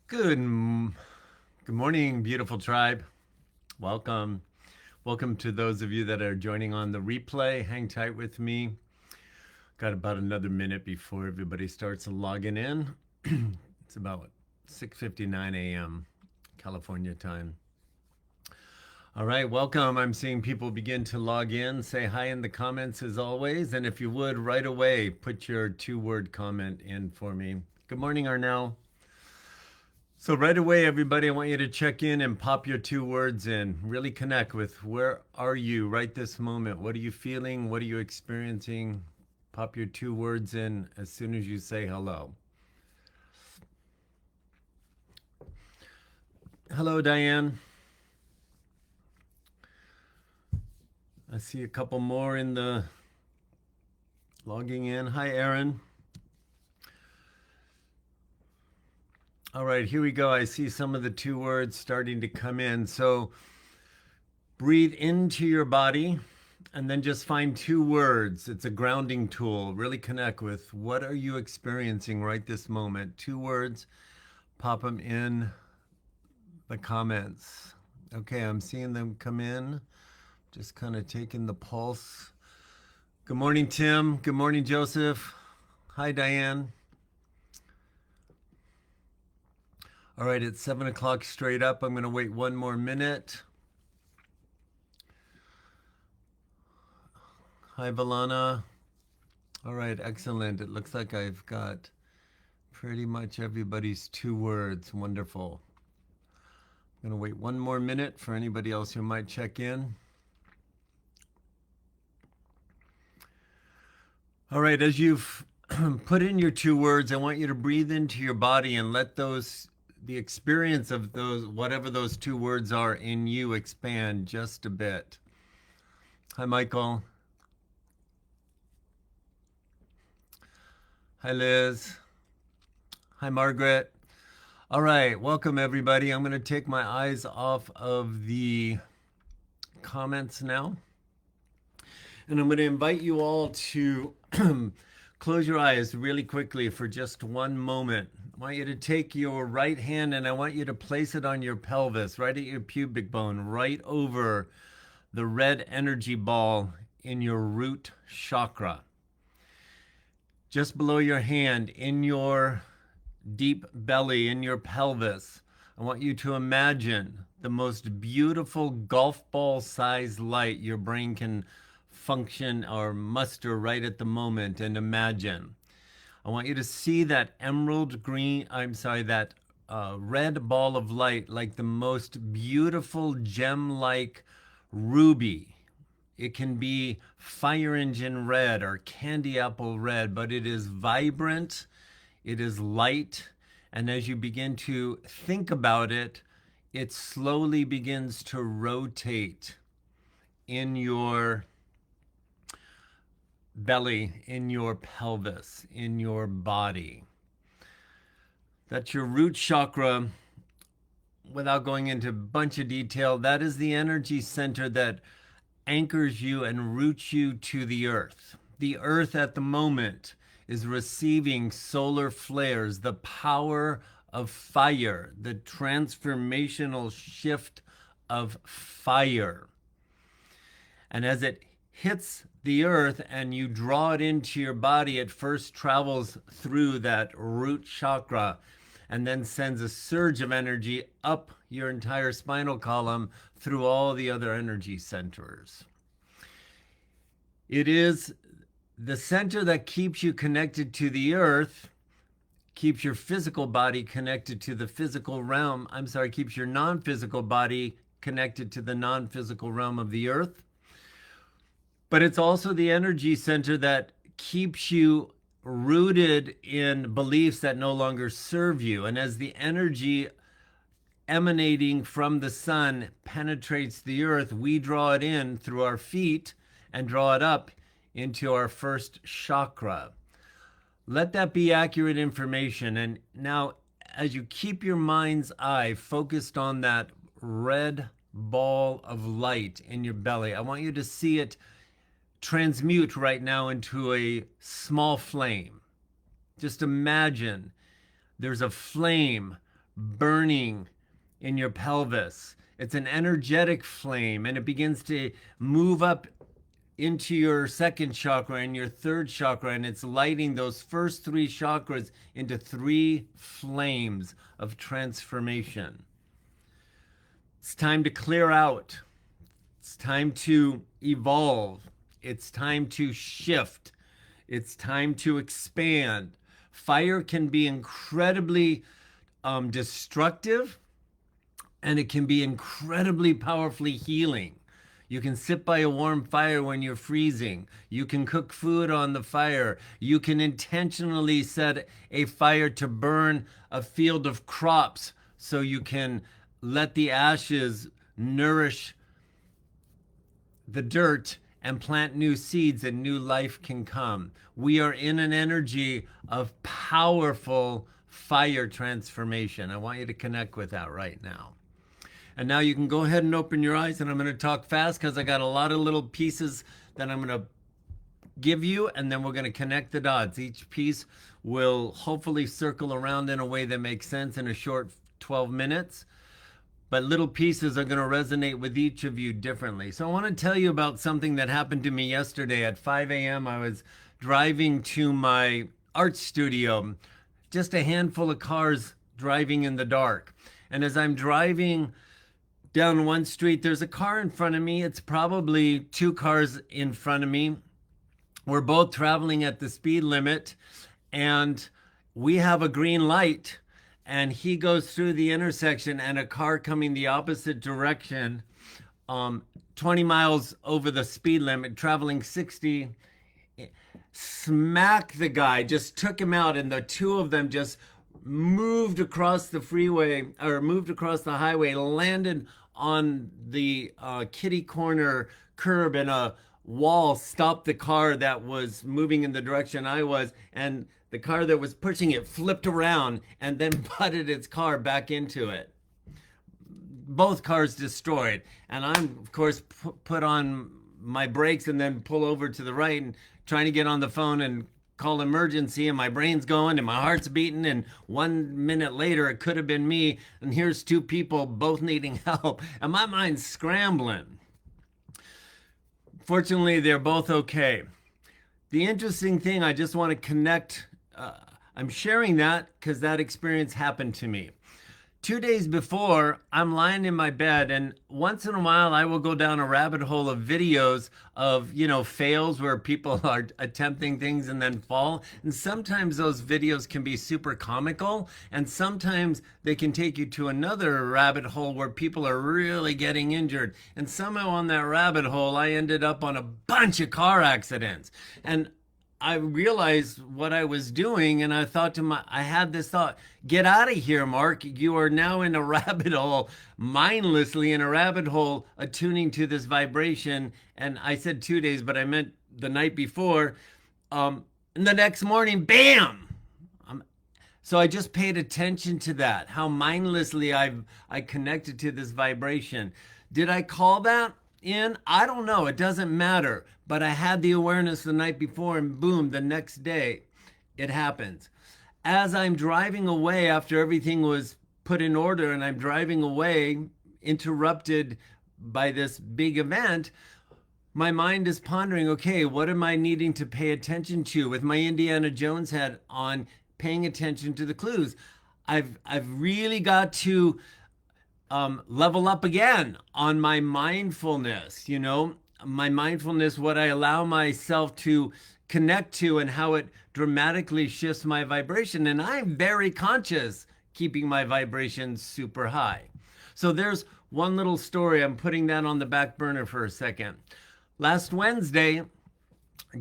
Good morning, beautiful tribe. Welcome. Welcome to those of you that are joining on the replay. Hang tight with me. Got about another minute before everybody starts logging in. It's about 6:59 a.m. California time. All right, welcome. I'm seeing people begin to log in. Say hi in the comments as always. And if you would, right away, put your two-word comment in for me. Good morning, Arnell. So right away, everybody, I want you to check in and pop your two words in. Really connect with where are you right this moment? What are you feeling? What are you experiencing? Pop your two words in as soon as you say hello. Hello, Diane. I see a couple more in the logging in. Hi, Aaron. All right, here we go. I see some of the two words starting to come in. So breathe into your body and then just find two words. It's a grounding tool. Really connect with what are you experiencing right this moment. Two words, pop them in the comments. Okay, I'm seeing them come in. Just kind of taking the pulse. Good morning, Tim. Good morning, Joseph. Hi, Diane. All right, it's 7 o'clock straight up. I'm going to wait one more minute. Hi, Valana. All right, excellent. It looks like I've got pretty much everybody's two words. Wonderful. I'm going to wait one more minute for anybody else who might check in. All right, as you've put in your two words, I want you to breathe into your body and let the experience of those, whatever those two words are in you, expand just a bit. Hi, Michael. Hi, Liz. Hi, Margaret. All right, welcome everybody. I'm going to take my eyes off of the comments now. And I'm going to invite you all to close your eyes really quickly for just one moment. I want you to take your right hand and I want you to place it on your pelvis, right at your pubic bone, right over the red energy ball in your root chakra. Just below your hand, in your deep belly, in your pelvis, I want you to imagine the most beautiful golf ball sized light your brain can function or muster right at the moment and imagine. I want you to see that that red ball of light like the most beautiful gem-like ruby. It can be fire engine red or candy apple red, but it is vibrant, it is light, and as you begin to think about it, it slowly begins to rotate in your belly, in your pelvis, in your body. That's your root chakra. Without going into a bunch of detail, that is the energy center that anchors you and roots you to the earth. The earth at the moment is receiving solar flares, the power of fire, the transformational shift of fire. And as it hits the earth and you draw it into your body, it first travels through that root chakra and then sends a surge of energy up your entire spinal column through all the other energy centers. It is the center that keeps you connected to the earth, keeps your physical body connected to the physical realm. Keeps your non-physical body connected to the non-physical realm of the earth. But it's also the energy center that keeps you rooted in beliefs that no longer serve you. And as the energy emanating from the sun penetrates the earth, we draw it in through our feet and draw it up into our first chakra. Let that be accurate information. And now, as you keep your mind's eye focused on that red ball of light in your belly, I want you to see it transmute right now into a small flame. Just imagine there's a flame burning in your pelvis. It's an energetic flame, and it begins to move up into your second chakra and your third chakra, and it's lighting those first three chakras into three flames of transformation. It's time to clear out. It's time to evolve. It's time to shift. It's time to expand. Fire can be incredibly destructive, and it can be incredibly powerfully healing. You can sit by a warm fire when you're freezing. You can cook food on the fire. You can intentionally set a fire to burn a field of crops so you can let the ashes nourish the dirt and plant new seeds, and new life can come. We are in an energy of powerful fire transformation. I want you to connect with that right now. And now you can go ahead and open your eyes, and I'm going to talk fast because I got a lot of little pieces that I'm going to give you, and then we're going to connect the dots. Each piece will hopefully circle around in a way that makes sense in a short 12 minutes. But little pieces are going to resonate with each of you differently. So I want to tell you about something that happened to me yesterday at 5 a.m. I was driving to my art studio, just a handful of cars driving in the dark. And as I'm driving down one street, there's a car in front of me. It's probably two cars in front of me. We're both traveling at the speed limit, and we have a green light. And he goes through the intersection, and a car coming the opposite direction, 20 miles over the speed limit, traveling 60, smacked the guy, just took him out, and the two of them just moved across the freeway, or moved across the highway, landed on the kitty corner curb, and a wall stopped the car that was moving in the direction I was, and the car that was pushing it flipped around and then butted its car back into it. Both cars destroyed. And I'm, of course, put on my brakes and then pull over to the right and trying to get on the phone and call emergency, and my brain's going and my heart's beating, and 1 minute later it could have been me, and here's two people both needing help, and my mind's scrambling. Fortunately, they're both okay. The interesting thing, I just want to connect, I'm sharing that because that experience happened to me. 2 days before, I'm lying in my bed, and once in a while I will go down a rabbit hole of videos of, fails where people are attempting things and then fall. And sometimes those videos can be super comical, and sometimes they can take you to another rabbit hole where people are really getting injured. And somehow on that rabbit hole, I ended up on a bunch of car accidents. And I realized what I was doing, and I had this thought, get out of here, Mark. You are now in a rabbit hole, mindlessly in a rabbit hole, attuning to this vibration. And I said 2 days, but I meant the night before. And the next morning, bam! So I just paid attention to that, how mindlessly I connected to this vibration. Did I call that in? I don't know. It doesn't matter. But I had the awareness the night before, and boom, the next day it happens. As I'm driving away after everything was put in order, and I'm driving away, interrupted by this big event, my mind is pondering, okay, what am I needing to pay attention to? With my Indiana Jones hat on, paying attention to the clues. I've really got to level up again on my mindfulness, my mindfulness, what I allow myself to connect to, and how it dramatically shifts my vibration. And I'm very conscious keeping my vibration super high. So there's one little story. I'm putting that on the back burner for a second. Last Wednesday,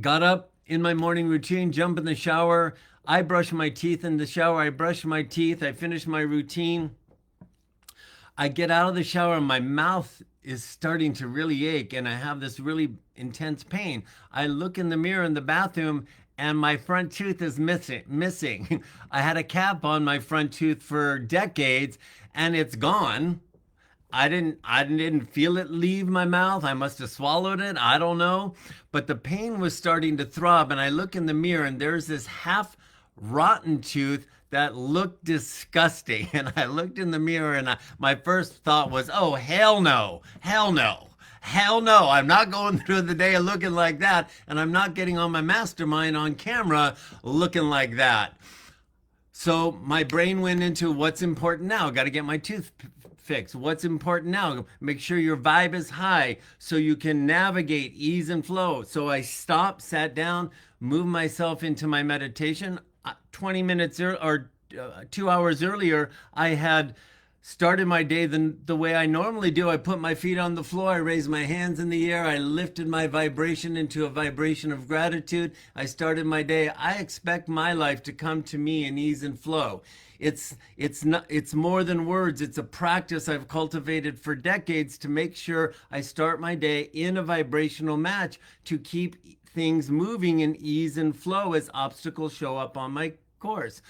got up in my morning routine, jump in the shower. I brush my teeth in the shower. I brush my teeth. I finish my routine. I get out of the shower, and my mouth is starting to really ache, and I have this really intense pain. I look in the mirror in the bathroom, and my front tooth is missing. I had a cap on my front tooth for decades, and it's gone. I didn't feel it leave my mouth. I must have swallowed it. I don't know. But the pain was starting to throb, and I look in the mirror, and there's this half rotten tooth that looked disgusting. And I looked in the mirror and my first thought was, oh, hell no, hell no. Hell no, I'm not going through the day looking like that, and I'm not getting on my mastermind on camera looking like that. So my brain went into what's important now. Got to get my tooth fixed. What's important now? Make sure your vibe is high so you can navigate ease and flow. So I stopped, sat down, moved myself into my meditation. 20 minutes or 2 hours earlier, I had started my day the way I normally do. I put my feet on the floor, I raised my hands in the air, I lifted my vibration into a vibration of gratitude. I started my day. I expect my life to come to me in ease and flow. It's more than words. It's a practice I've cultivated for decades to make sure I start my day in a vibrational match to keep things moving in ease and flow as obstacles show up on my course.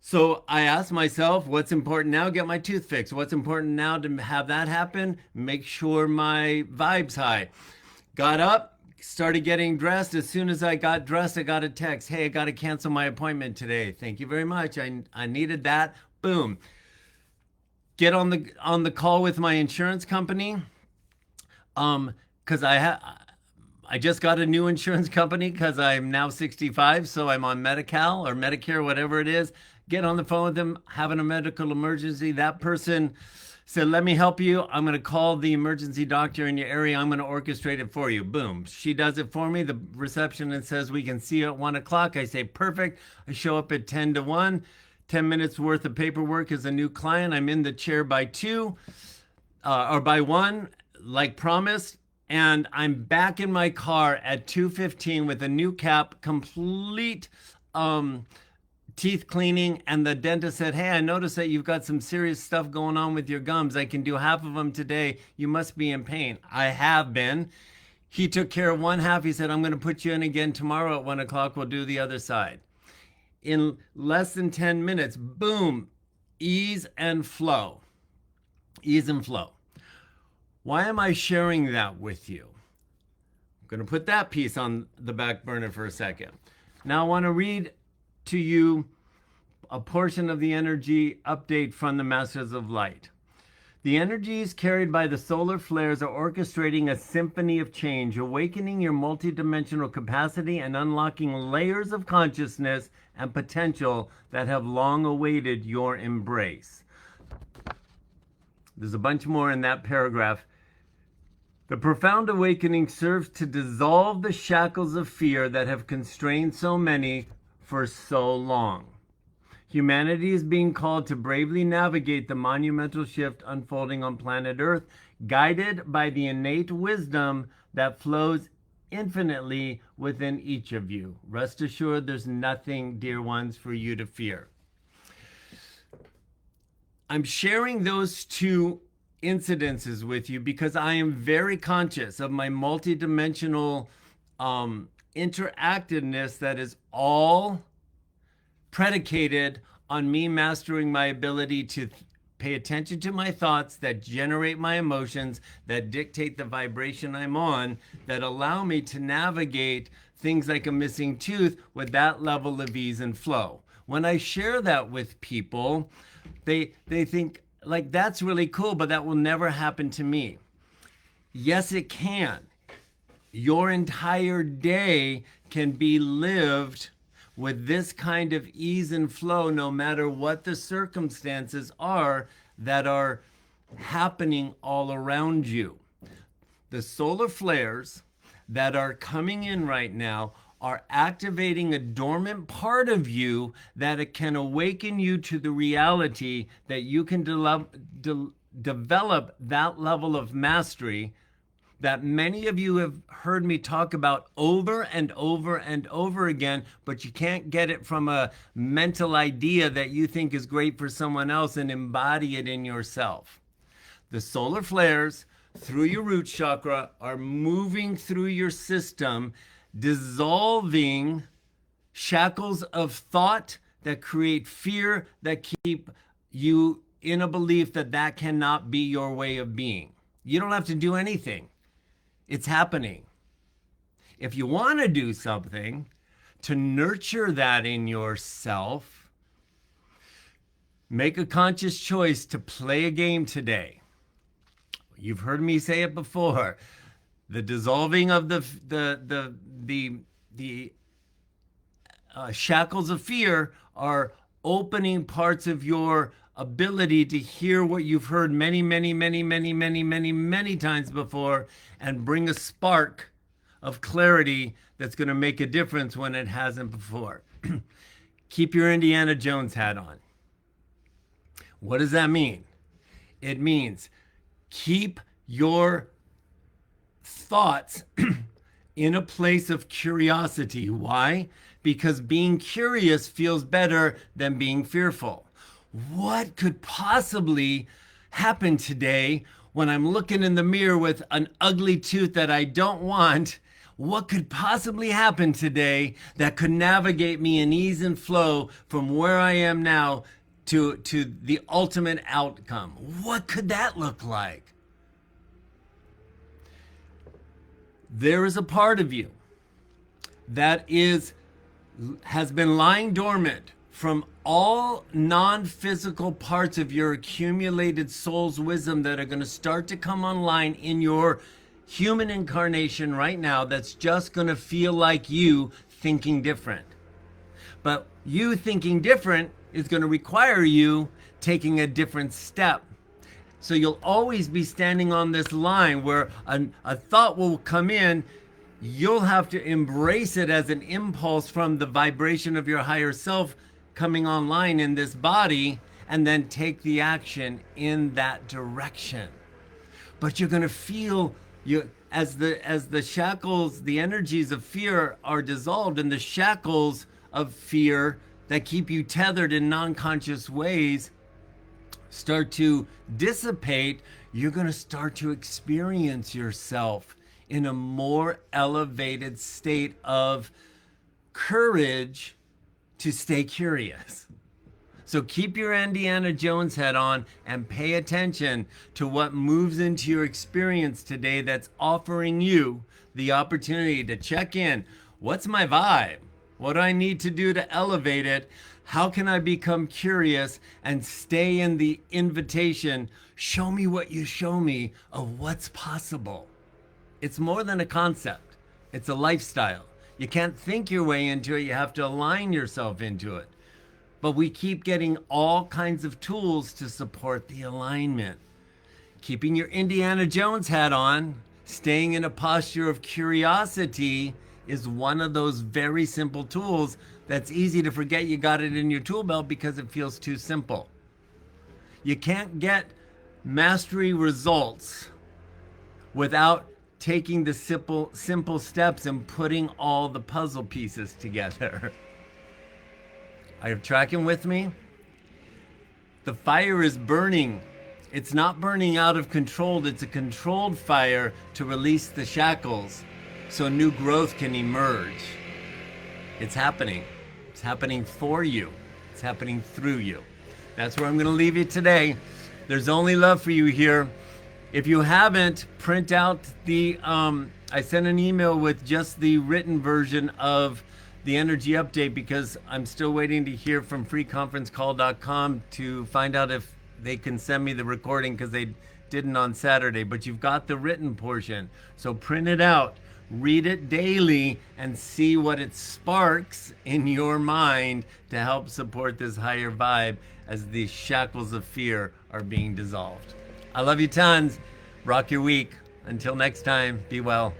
So I asked myself, what's important now? Get my tooth fixed. What's important now to have that happen? Make sure my vibe's high. Got up, started getting dressed. As soon as I got dressed, I got a text. Hey, I got to cancel my appointment today. Thank you very much. I needed that. Boom. Get on the call with my insurance company. Because I just got a new insurance company because I'm now 65, so I'm on Medi-Cal or Medicare, whatever it is. Get on the phone with them, having a medical emergency. That person said, let me help you. I'm going to call the emergency doctor in your area. I'm going to orchestrate it for you. Boom. She does it for me. The receptionist says, we can see you at 1 o'clock. I say, perfect. I show up at 10 to 1. 10 minutes worth of paperwork as a new client. I'm in the chair by 2 or by 1, like promised. And I'm back in my car at 2:15 with a new cap, complete teeth cleaning. And the dentist said, hey, I noticed that you've got some serious stuff going on with your gums. I can do half of them today. You must be in pain. I have been. He took care of one half. He said, I'm going to put you in again tomorrow at 1 o'clock. We'll do the other side. In less than 10 minutes, boom, ease and flow. Ease and flow. Why am I sharing that with you? I'm going to put that piece on the back burner for a second. Now I want to read to you a portion of the energy update from the Masters of Light. The energies carried by the solar flares are orchestrating a symphony of change, awakening your multidimensional capacity and unlocking layers of consciousness and potential that have long awaited your embrace. There's a bunch more in that paragraph. The profound awakening serves to dissolve the shackles of fear that have constrained so many for so long. Humanity is being called to bravely navigate the monumental shift unfolding on planet Earth, guided by the innate wisdom that flows infinitely within each of you. Rest assured, there's nothing, dear ones, for you to fear. I'm sharing those two incidences with you because I am very conscious of my multidimensional interactiveness that is all predicated on me mastering my ability to pay attention to my thoughts that generate my emotions, that dictate the vibration I'm on, that allow me to navigate things like a missing tooth with that level of ease and flow. When I share that with people, they think, like, that's really cool, but that will never happen to me. Yes, it can. Your entire day can be lived with this kind of ease and flow, no matter what the circumstances are that are happening all around you. The solar flares that are coming in right now are activating a dormant part of you that it can awaken you to the reality that you can develop that level of mastery that many of you have heard me talk about over and over and over again, but you can't get it from a mental idea that you think is great for someone else and embody it in yourself. The solar flares through your root chakra are moving through your system, dissolving shackles of thought that create fear, that keep you in a belief that that cannot be your way of being. You don't have to do anything. It's happening. If you want to do something to nurture that in yourself, Make a conscious choice to play a game today. You've heard me say it before. The dissolving of the shackles of fear are opening parts of your ability to hear what you've heard many, many, many, many, many, many, many times before, and bring a spark of clarity that's going to make a difference when it hasn't before. Keep your Indiana Jones hat on. What does that mean? It means keep your thoughts in a place of curiosity. Why? Because being curious feels better than being fearful. What could possibly happen today when I'm looking in the mirror with an ugly tooth that I don't want? What could possibly happen today that could navigate me in ease and flow from where I am now to the ultimate outcome? What could that look like? There is a part of you that has been lying dormant from all non-physical parts of your accumulated soul's wisdom that are going to start to come online in your human incarnation right now, that's just going to feel like you thinking different. But you thinking different is going to require you taking a different step. So you'll always be standing on this line where a thought will come in. You'll have to embrace it as an impulse from the vibration of your higher self coming online in this body, and then take the action in that direction. But you're going to feel as the shackles, the energies of fear are dissolved, and the shackles of fear that keep you tethered in non-conscious ways start to dissipate. You're going to start to experience yourself in a more elevated state of courage to stay curious. So keep your Indiana Jones head on and pay attention to what moves into your experience today that's offering you the opportunity to check in. What's my vibe? What do I need to do to elevate it? How can I become curious and stay in the invitation? Show me what you show me of what's possible. It's more than a concept. It's a lifestyle. You can't think your way into it. You have to align yourself into it. But we keep getting all kinds of tools to support the alignment. Keeping your Indiana Jones hat on, staying in a posture of curiosity is one of those very simple tools that's easy to forget you got it in your tool belt because it feels too simple. You can't get mastery results without taking the simple steps and putting all the puzzle pieces together. Are you tracking with me? The fire is burning. It's not burning out of control. It's a controlled fire to release the shackles so new growth can emerge. It's happening. It's happening for you. It's happening through you. That's where I'm going to leave you today. There's only love for you here. If you haven't, print out I sent an email with just the written version of the energy update because I'm still waiting to hear from freeconferencecall.com to find out if they can send me the recording because they didn't on Saturday. But you've got the written portion. So print it out. Read it daily and see what it sparks in your mind to help support this higher vibe as the shackles of fear are being dissolved. I love you tons. Rock your week. Until next time, be well.